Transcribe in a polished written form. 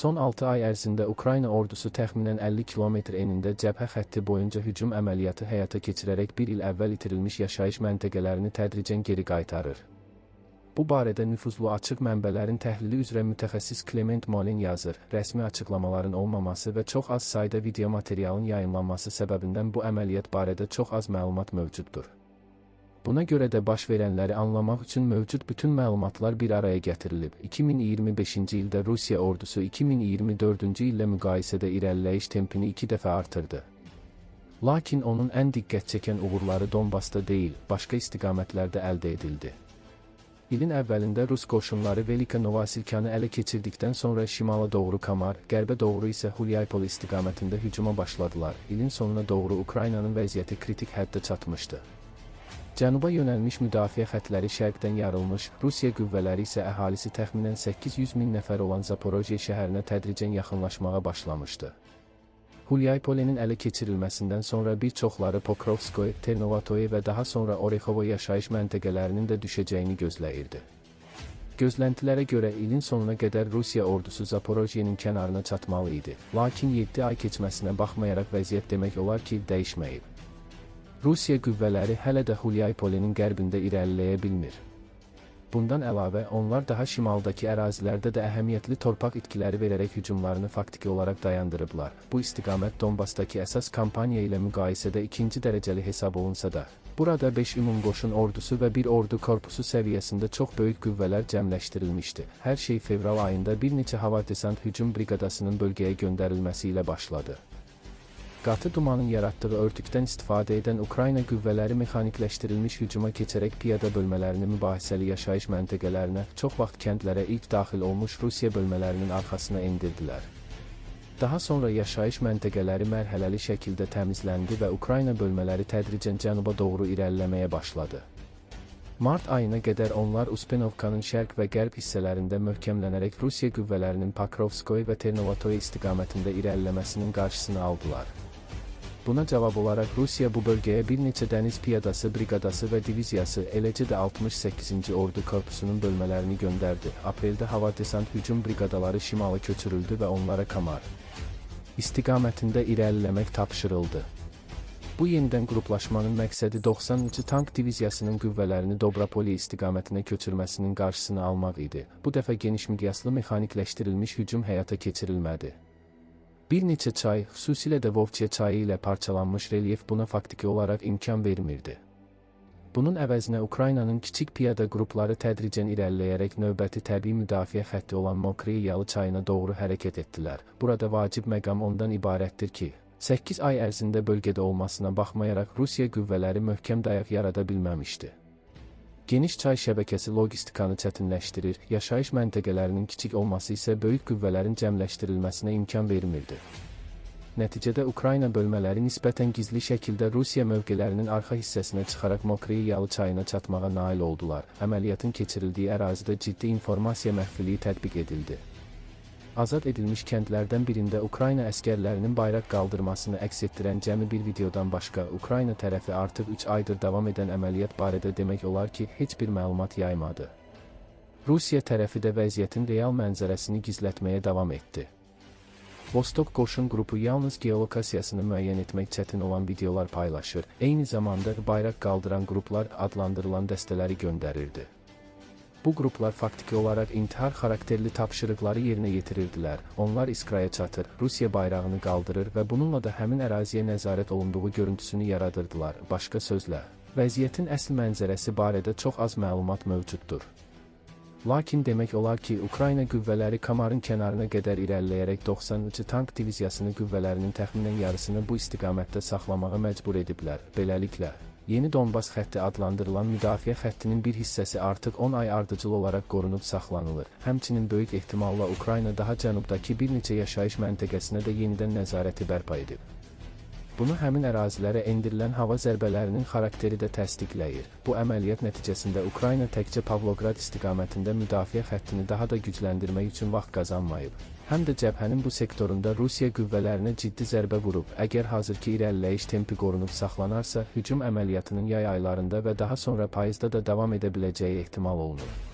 Son 6 ay ərzində Ukrayna ordusu təxminən 50 kilometr enində cəbhə xətti boyunca hücum əməliyyatı həyata keçirərək bir il əvvəl itirilmiş yaşayış məntəqələrini tədricən geri qaytarır. Bu barədə nüfuzlu açıq mənbələrin təhlili üzrə mütəxəssis Klement Molen yazır. Rəsmi açıqlamaların olmaması və çox az sayda video materialın yayımlanması səbəbindən bu əməliyyat barədə çox az məlumat mövcuddur. Buna görə də baş verənləri anlamaq üçün mövcud bütün məlumatlar bir araya gətirilib. 2025-ci ildə Rusiya ordusu 2024-cü illə müqayisədə irəliləyiş tempini 2 dəfə artırdı. Lakin onun ən diqqət çəkən uğurları Donbasda deyil, başqa istiqamətlərdə əldə edildi. İlin əvvəlində Rus qoşunları Velika Novosilkanı ələ keçirdikdən sonra şimala doğru Kamar, qərbə doğru isə Hulyaypol istiqamətində hücuma başladılar. İlin sonuna doğru Ukraynanın vəziyyəti kritik həddə çatmışdı. Cənuba yönəlmiş müdafiə xətləri şərqdən yarılmış, Rusiya qüvvələri isə əhalisi təxminən 800 min nəfər olan Zaporojye şəhərinə tədricən yaxınlaşmağa başlamışdı. Hulyaypolenin ələ keçirilməsindən sonra bir çoxları Pokrovskoy, Ternovatoy və daha sonra Orekhovo yaşayış məntəqələrinin də düşəcəyini gözləyirdi. Gözləntilərə görə ilin sonuna qədər Rusiya ordusu Zaporojyenin kənarına çatmalı idi. Lakin 7 ay keçməsinə baxmayaraq vəziyyət demək olar ki, dəyişməyib. Rusiya qüvvələri hələ də Hulyaypolenin qərbində irəliləyə bilmir. Bundan əlavə, onlar daha şimaldakı ərazilərdə də əhəmiyyətli torpaq itkiləri verərək hücumlarını faktiki olaraq dayandırıblar. Bu istiqamət Donbasdakı əsas kampaniya ilə müqayisədə ikinci dərəcəli hesab olunsa da, burada 5 ümumqoşun ordusu və bir ordu korpusu səviyyəsində çox böyük qüvvələr cəmləşdirilmişdi. Hər şey fevral ayında bir neçə hava desant hücum briqadasının bölgəyə göndərilməsi ilə başladı. Qatı dumanın yaratdığı örtükdən istifadə edən Ukrayna qüvvələri mexanikləşdirilmiş hücuma keçərək piyada bölmələrini mübahisəli yaşayış məntəqələrinə, çox vaxt kəndlərə ilk daxil olmuş Rusiya bölmələrinin arxasına endirdilər. Daha sonra yaşayış məntəqələri mərhələli şəkildə təmizləndi və Ukrayna bölmələri tədricən cənuba doğru irəliləməyə başladı. Mart ayına qədər onlar Uspenovkanın şərq və qərb hissələrində möhkəmlənərək Rusiya qüvvələrinin Pokrovskoy və Ternovatoy istiqamətində irəliləməsinin qarşısını aldılar. Buna cavab olaraq Rusiya bu bölgəyə bir neçə dəniz piyadası briqadası və diviziyası, eləcə də 68-ci ordu korpusunun bölmələrini göndərdi. Apreldə hava desant hücum briqadaları şimala köçürüldü və onlara Kamar istiqamətində irəliləmək tapşırıldı. Bu yenidən qruplaşmanın məqsədi 90-cı tank diviziyasının qüvvələrini Dobropoli istiqamətinə köçürməsinin qarşısını almaq idi. Bu dəfə geniş miqyaslı mexanikləşdirilmiş hücum həyata keçirilmədi. Bir neçə çay, xüsusilə də Vovçe çayı ilə parçalanmış relyef buna faktiki olaraq imkan vermirdi. Bunun əvəzinə Ukraynanın kiçik piyada qrupları tədricən irəliləyərək növbəti təbii müdafiə xətti olan Mokriy Yalı çayına doğru hərəkət etdilər. Burada vacib məqam ondan ibarətdir ki, 8 ay ərzində bölgədə olmasına baxmayaraq Rusiya qüvvələri möhkəm dayaq yarada bilməmişdi. Geniş çay şəbəkəsi logistikanı çətinləşdirir, yaşayış məntəqələrinin kiçik olması isə böyük qüvvələrin cəmləşdirilməsinə imkan vermirdi. Nəticədə Ukrayna bölmələri nisbətən gizli şəkildə Rusiya mövqelərinin arxa hissəsinə çıxaraq Mokriy Yalı çayına çatmağa nail oldular. Əməliyyatın keçirildiyi ərazidə ciddi informasiya məxfiliyi tətbiq edildi. Azad edilmiş kəndlərdən birində Ukrayna əskərlərinin bayraq qaldırmasını əks etdirən cəmi bir videodan başqa, Ukrayna tərəfi artıq 3 aydır davam edən əməliyyat barədə demək olar ki, heç bir məlumat yaymadı. Rusiya tərəfi də vəziyyətin real mənzərəsini gizlətməyə davam etdi. Vostok qoşun qrupu yalnız geolokasiyasını müəyyən etmək çətin olan videolar paylaşır, eyni zamanda bayraq qaldıran qruplar adlandırılan dəstələri göndərirdi. Bu qruplar faktiki olaraq intihar xarakterli tapşırıqları yerinə yetirirdilər. Onlar İskraya çatır, Rusiya bayrağını qaldırır və bununla da həmin əraziyə nəzarət olunduğu görüntüsünü yaradırdılar. Başqa sözlə, vəziyyətin əsl mənzərəsi barədə çox az məlumat mövcuddur. Lakin demək olar ki, Ukrayna qüvvələri Kamarın kənarına qədər irəliləyərək 90-cı tank diviziyasının qüvvələrinin təxminən yarısını bu istiqamətdə saxlamağa məcbur ediblər. Beləliklə, Yeni Donbas xətti adlandırılan müdafiə xəttinin bir hissəsi artıq 10 ay ardıcıl olaraq qorunub saxlanılır. Həmçinin böyük ehtimalla Ukrayna daha cənubdakı bir neçə yaşayış məntəqəsinə də yenidən nəzarəti bərpa edib. Bunu həmin ərazilərə endirilən hava zərbələrinin xarakteri də təsdiqləyir. Bu əməliyyat nəticəsində Ukrayna təkcə Pavlograd istiqamətində müdafiə xəttini daha da gücləndirmək üçün vaxt qazanmayıb. Həm də cəbhənin bu sektorunda Rusiya qüvvələrinə ciddi zərbə vurub. Əgər hazırki irəliləyiş tempi qorunub saxlanarsa, hücum əməliyyatının yay aylarında və daha sonra payızda da davam edə biləcəyi ehtimal olunur.